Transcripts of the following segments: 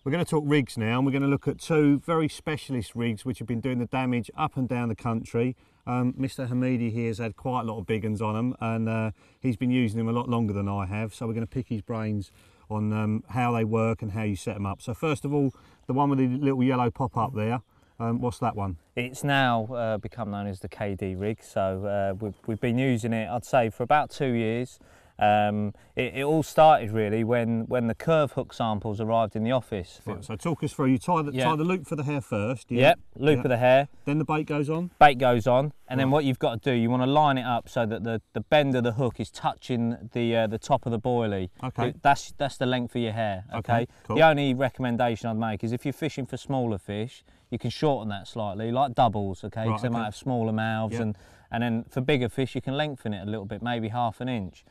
We're going to talk rigs now, and we're going to look at two very specialist rigs which have been doing the damage up and down the country. Mr. Hamidi here has had quite a lot of big uns on them, and he's been using them a lot longer than I have, so we're going to pick his brains on how they work and how you set them up. So first of all, the one with the little yellow pop-up there, what's that one? It's now become known as the KD rig, so we've been using it, I'd say, for about 2 years. It all started really when the curve hook samples arrived in the office. Right, so talk us through. You tie the loop for the hair first. Yeah. Yep, loop of the hair. Then the bait goes on. Bait goes on, and then what you've got to do, you want to line it up so that the bend of the hook is touching the top of the boilie. Okay. That's the length of your hair. Okay. Cool. The only recommendation I'd make is if you're fishing for smaller fish, you can shorten that slightly, like doubles. Okay, because they might have smaller mouths, and then for bigger fish you can lengthen it a little bit, maybe ½ an inch.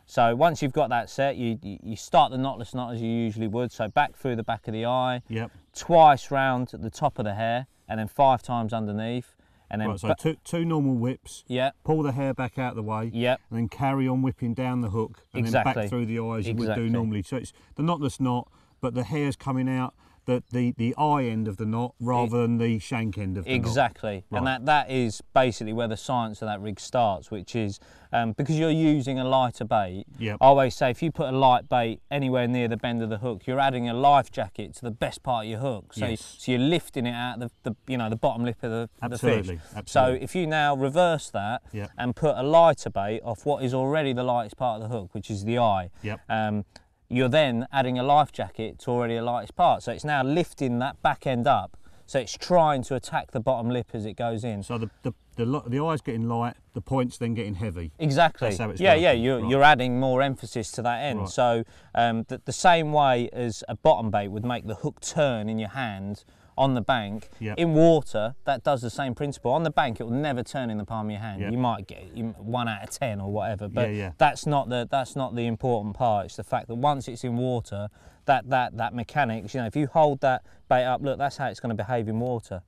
So once you've got that set, you start the knotless knot as you usually would, so back through the back of the eye, twice round the top of the hair, and then 5 times underneath, and then right, so two normal whips, pull the hair back out of the way, and then carry on whipping down the hook, and then back through the eye as you would do normally. So it's the knotless knot, but the hair's coming out the eye end of the knot rather than the shank end of the knot. Exactly, right. And that is basically where the science of that rig starts, which is because you're using a lighter bait. I always say if you put a light bait anywhere near the bend of the hook, you're adding a life jacket to the best part of your hook. So, so you're lifting it out the bottom lip of the fish. So if you now reverse that and put a lighter bait off what is already the lightest part of the hook, which is the eye. You're then adding a life jacket to already a lightest part. So it's now lifting that back end up. So it's trying to attack the bottom lip as it goes in. So the eye's getting light, the point's then getting heavy. Exactly. That's how it's you're adding more emphasis to that end. So the same way as a bottom bait would make the hook turn in your hand on the bank, in water, that does the same principle. On the bank, it will never turn in the palm of your hand. You might get 1 out of 10 or whatever, but that's not the important part. It's the fact that once it's in water, that mechanics, if you hold that bait up, look, that's how it's going to behave in water.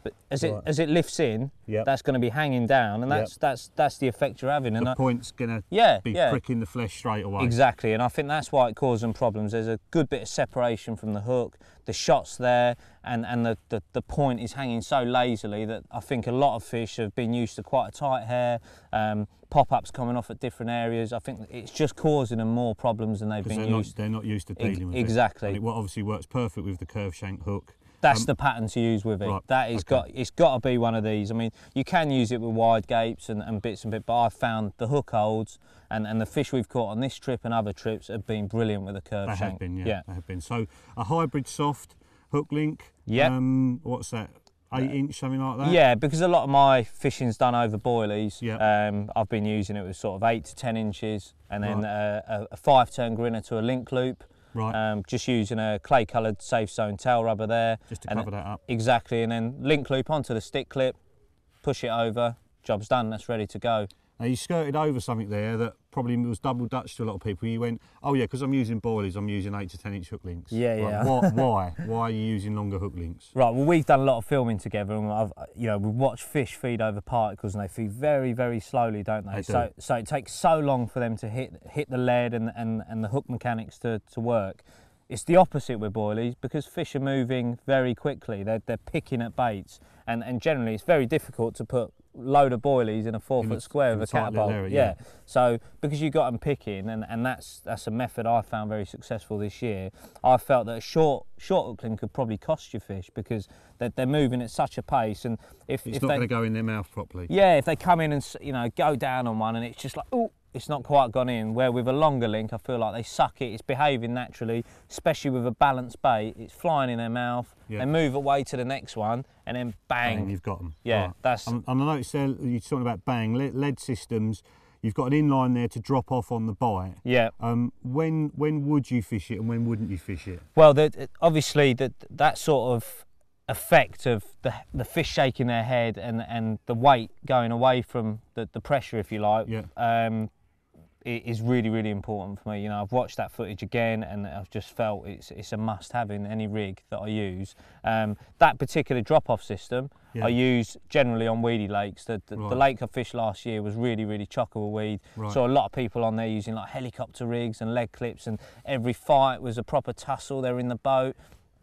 But as it lifts in, that's going to be hanging down, and that's the effect you're having. And the point's going to be pricking the flesh straight away. Exactly, and I think that's why it causes them problems. There's a good bit of separation from the hook, the shot's there, and the point is hanging so lazily that I think a lot of fish have been used to quite a tight hair, pop-ups coming off at different areas. I think it's just causing them more problems than they've been used. They're not used to dealing with it. Exactly. And it obviously works perfect with the Kurv Shank hook. That's the pattern to use with it. Right, That is it's got to be one of these. I mean, you can use it with wide gapes and bits, but I've found the hook holds, and the fish we've caught on this trip and other trips have been brilliant with a Kurv Shank. They have been, they have been. So a hybrid soft hook link. What's that? 8-inch, something like that? Yeah, because a lot of my fishing's done over boilies. I've been using it with sort of 8 to 10 inches, and then a 5-turn grinner to a link loop. Just using a clay-coloured safe zone tail rubber there. Just to cover that up. Exactly, and then link loop onto the stick clip, push it over, job's done, that's ready to go. Now you skirted over something there that probably was double Dutch to a lot of people. You went, oh yeah, because I'm using boilies, I'm using 8 to 10 inch hook links. Why? Why are you using longer hook links? Right, well, we've done a lot of filming together, and we've watched fish feed over particles, and they feed very, very slowly, don't they? So it takes so long for them to hit the lead and the hook mechanics to work. It's the opposite with boilies, because fish are moving very quickly. They're picking at baits, and generally it's very difficult to put load of boilies in a 4-foot square of a catapult. So because you got them picking, and that's a method I found very successful this year. I felt that a short hook link could probably cost you fish, because they're moving at such a pace, and if it's not going to go in their mouth properly. If they come in and go down on one, and it's just like, oh, it's not quite gone in. Where with a longer link, I feel like they suck it, it's behaving naturally, especially with a balanced bait. It's flying in their mouth, they move away to the next one, and then bang. You've got them. That's... And I noticed there, you're talking about bang, lead systems, you've got an inline there to drop off on the bite. When would you fish it and when wouldn't you fish it? Well, obviously that sort of effect of the fish shaking their head and the weight going away from the pressure, if you like, is really, really important for me. You know, I've watched that footage again, and I've just felt it's a must-have in any rig that I use. That particular drop-off system I use generally on weedy lakes. The lake I fished last year was really, really chock of a weed. Saw a lot of people on there using like helicopter rigs and leg clips, and every fight was a proper tussle. They're in the boat.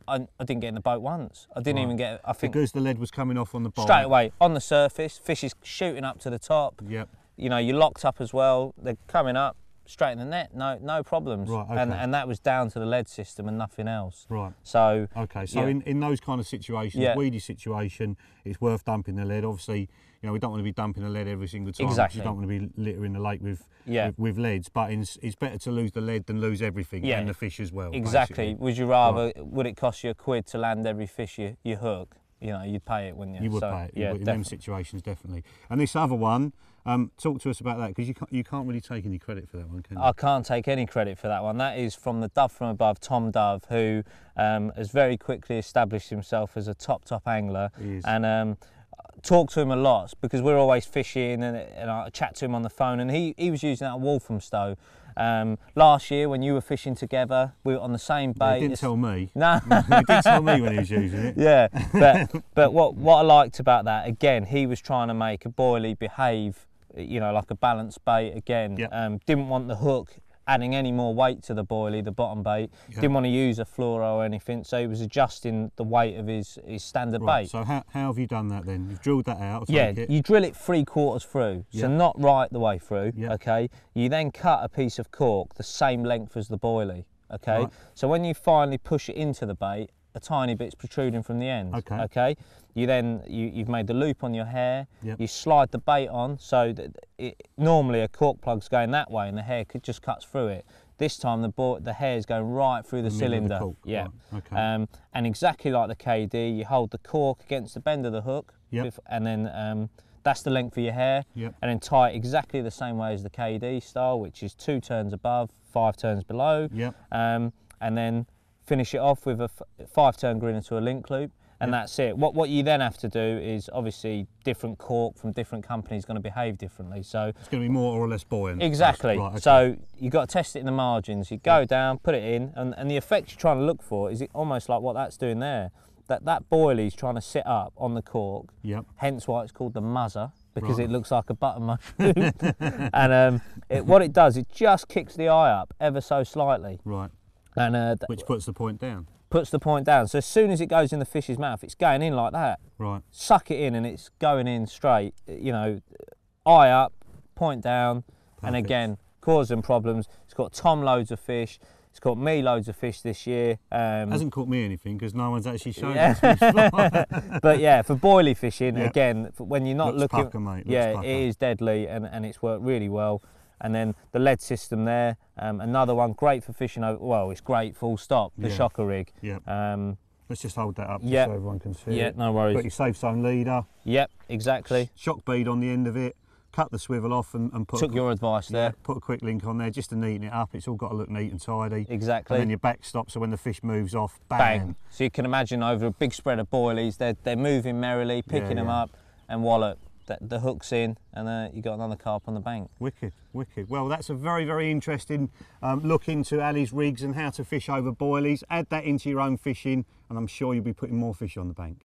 I didn't get in the boat once. I didn't even get, I think... Because the lead was coming off on the bottom. Straight away, on the surface, fish is shooting up to the top. Yep. You know, you're locked up as well. They're coming up, straight in the net, no problems. Right, okay. And that was down to the lead system and nothing else. Right. So... Okay, so in those kind of situations, weedy situation, it's worth dumping the lead. Obviously, you know, we don't want to be dumping the lead every single time. Exactly. You don't want to be littering the lake with leads, but it's better to lose the lead than lose everything and the fish as well. Exactly. Basically. Would you rather, would it cost you £1 to land every fish you hook? You know, you'd pay it, wouldn't you? You would pay it. Yeah, in them situations, definitely. And this other one, talk to us about that, because you can't really take any credit for that one, can you? I can't take any credit for that one. That is from the Dove from Above, Tom Dove, who has very quickly established himself as a top angler. He is. And talk to him a lot, because we're always fishing, and I chat to him on the phone, and he was using that Walthamstow. Last year when you were fishing together, we were on the same bait. He didn't tell me. No. He did tell me when he was using it. Yeah, but what I liked about that, again, he was trying to make a boilie behave, you know, like a balanced bait again. Yep. Didn't want the hook adding any more weight to the boilie, the bottom bait. Didn't want to use a fluoro or anything, so he was adjusting the weight of his standard bait. So how have you done that then? You've drilled that out? You drill it 3/4 through, so not right the way through, okay? You then cut a piece of cork the same length as the boilie, okay? Right. So when you finally push it into the bait, a tiny bit's protruding from the end, okay? You then, you've made the loop on your hair, you slide the bait on, so that normally a cork plug's going that way and the hair just cuts through it. This time the hair's going right through the cylinder. Right. Okay. And exactly like the KD, you hold the cork against the bend of the hook, and then that's the length of your hair, and then tie it exactly the same way as the KD style, which is 2 turns above, 5 turns below, and then finish it off with a 5-turn grinner to a link loop, and that's it. What you then have to do is, obviously, different cork from different companies going to behave differently. So it's going to be more or less buoyant. Exactly. Right, okay. So you've got to test it in the margins. You go down, put it in, and the effect you're trying to look for is almost like what that's doing there. That boilie's trying to sit up on the cork. Hence why it's called the muzzer, because it looks like a button mushroom. And what it does, it just kicks the eye up ever so slightly. Right. And which puts the point down. Puts the point down. So as soon as it goes in the fish's mouth, it's going in like that. Right. Suck it in and it's going in straight. You know, eye up, point down, and again, causing problems. It's got Tom loads of fish. It's caught me loads of fish this year. Hasn't caught me anything because no one's actually shown it to me. But yeah, for boilie fishing, again, when you're not looking, pucker, mate. It is deadly, and it's worked really well. And then the lead system there, another one, great for fishing over, well, it's great, full stop, the shocker rig. Let's just hold that up so everyone can see it. Yeah, no worries. Got your safe zone leader. Yep, exactly. Shock bead on the end of it. Cut the swivel off and put... Took your advice there. Put a quick link on there just to neaten it up. It's all got to look neat and tidy. Exactly. And then your backstop, so when the fish moves off, bang. So you can imagine over a big spread of boilies, they're moving merrily, picking them up, and wallop. The hook's in, and you got another carp on the bank. Wicked, wicked. Well, that's a very, very interesting look into Ali's rigs and how to fish over boilies. Add that into your own fishing, and I'm sure you'll be putting more fish on the bank.